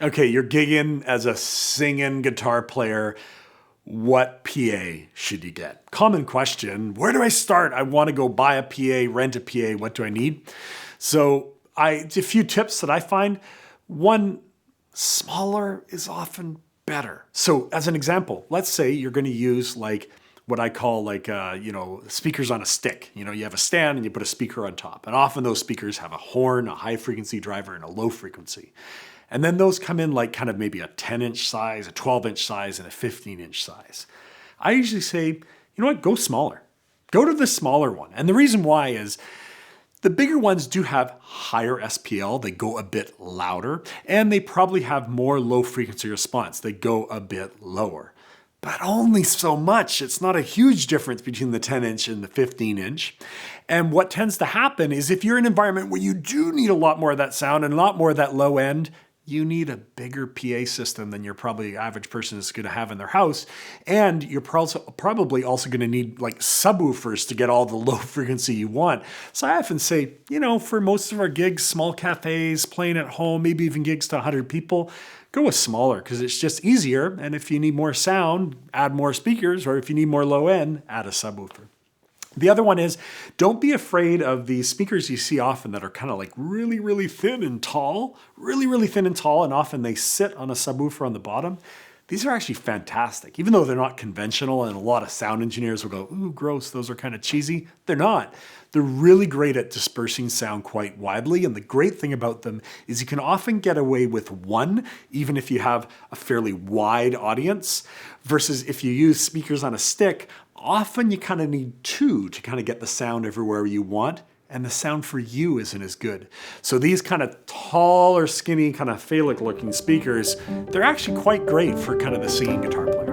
Okay, you're gigging as a singing guitar player. What PA should you get? Common question. Where do I start? I want to go buy a PA, rent a PA. What do I need? So a few tips that I find. One, smaller is often better. So as an example, let's say you're going to use like what I call like, speakers on a stick. You have a stand and you put a speaker on top. And often those speakers have a horn, a high frequency driver, and a low frequency. And then those come in like kind of maybe a 10-inch size, a 12-inch size, and a 15-inch size. I usually say, you know what, go smaller. Go to the smaller one. And the reason why is the bigger ones do have higher SPL, they go a bit louder, and they probably have more low frequency response, they go a bit lower. But only so much. It's not a huge difference between the 10-inch and the 15-inch. And what tends to happen is if you're in an environment where you do need a lot more of that sound and a lot more of that low end, you need a bigger PA system than your probably average person is going to have in their house. And you're probably also going to need like subwoofers to get all the low frequency you want. So I often say, for most of our gigs, small cafes, playing at home, maybe even gigs to 100 people, go with smaller because it's just easier. And if you need more sound, add more speakers, or if you need more low end, add a subwoofer. The other one is, don't be afraid of the speakers you see often that are kind of like really, really thin and tall, and often they sit on a subwoofer on the bottom. These are actually fantastic. Even though they're not conventional and a lot of sound engineers will go, ooh, gross, those are kind of cheesy. They're not. They're really great at dispersing sound quite widely. And the great thing about them is you can often get away with one, even if you have a fairly wide audience, versus if you use speakers on a stick, often you kind of need two to kind of get the sound everywhere you want, and the sound for you isn't as good. So these kind of tall or skinny, kind of phallic looking speakers, they're actually quite great for kind of the singing guitar player.